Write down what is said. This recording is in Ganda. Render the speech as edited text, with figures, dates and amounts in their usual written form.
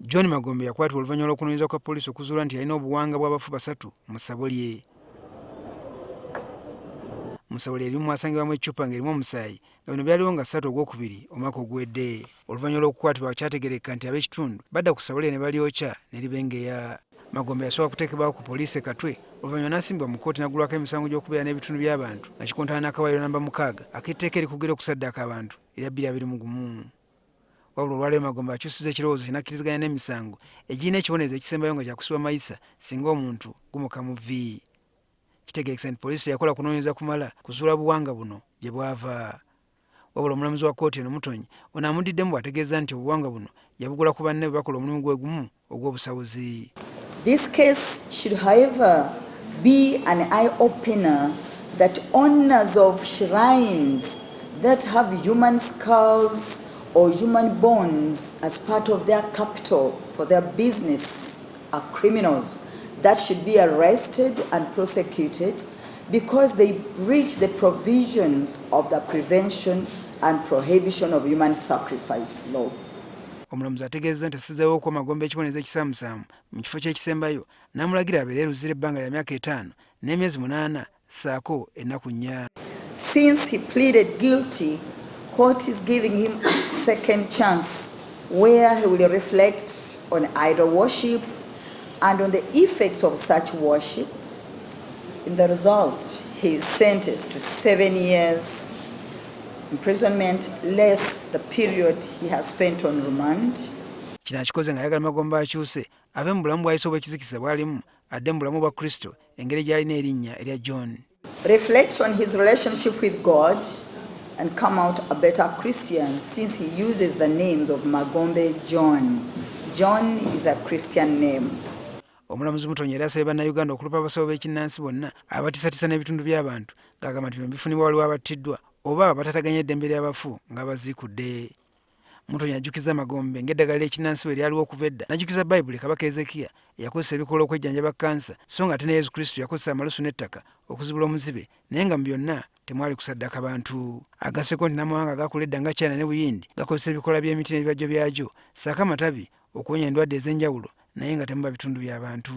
John Magombe yakwatibwa oluvannyuma lw'okunoonyereza kwa poliisi okuzuula nti yalina obuwanga bw'abafu basatu mu ssabo lye. Mu ssabo lye erimu mwasangibwamu eccupa ng'erimu omusaayi, nga bino byaliwo nga 3 Ogwokubiri omwaka ogwedde. Oluvannyuma lw'okukwatibwa kyategeereka nti ab'ekitundu badda ku ssabo lye ne balyokya ne libengeya. Magombe yasobola kuteekebwawo ku poliisi e Katwe oluvannyuma n'asimbibwa mu kkooti n'aggulwako emisango gy'okubeera n'ebitundu by'abantu nga kikontana n'akawaayiro namba 6 ak'etteeka erikugira okusaddaaka abantu erya 2021. Wabula olwaleero Magombe akyusizza ekirowoozo kye n'akkiriziganya n'emisango egirina ekibonerezo ekisembayo nga kyakusibwa mayisa singa omuntu gumuka mu vvi. Kitegeerekesa nti poliisi yakola kunoonyereza kumala kuzuula buwanga buno gye bwava. Wabula omulamuzi wa kkooti eno Mutonyi ono amuddiddemu bw'ategeeza nti obuwanga buno yabugula ku banne bwe bakola omulimu gwe gumu ogw'obusawozi. This case should, however, be an eye-opener that owners of shrines that have human skulls or human bones as part of their capital for their business are criminals that should be arrested and prosecuted because they breach the provisions of the Prevention and Prohibition of Human Sacrifice law. Omulamuzi ategeezezza nti assizzeewo ko Magombe ekibonerezo ekisaamusaamu mu kifo ky'ekisembayo n'amulagira abeere eruzira ebbanga lya myaka 5 n'emyezi 8 ssaako ennaku 4. Since he pleaded guilty, court is giving him a second chance where he will reflect on idol worship and on the effects of such worship. In the result, he is sentenced to 7 years imprisonment less the period he has spent on remand. Kino akikoze ng'ayagala Magombe akyuse ave mu bulamu bw'ayise obw'ekizikisa bw'alimu adde mu bulamu bwa Kristo engeri gy'alina erinnya erya John. Reflect on his relationship with God and come out a better Christian since he uses the names of Magombe John. John is a Christian name. Omulamuzi Mutonyi era asabye bannayuganda okulupa abasawo b'ekinnansi bonna abatisatisa n'ebitundu by'abantu ng'agamba nti bino bifunibwa waliwo abattiddwa oba abatataganya eddembe ly'abafu nga baziikudde. Mutonyi ajjukiza Magombe ng'eddagala ly'ekinnansi bwe lyaliwo okuva edda n'ajjukiza Bayibuli Kabaka Ezekiya yakozesa ebikolwa okwejjanjaba kansa so nga ate ne Yesu Kristo yakozesa amalusu n'ettaka okuzibula omuzibe naye nga mu byonna temwali kusaddaaka bantu. Agasseko nti n'amawanga agaakula edda nga China ne Buyindi gakozesa ebikolwa by'emiti n'ebibajjo byagyo ssaako amatabi okuwonya endwadde ez'enjawulo naye nga temuba bitundu by'abantu.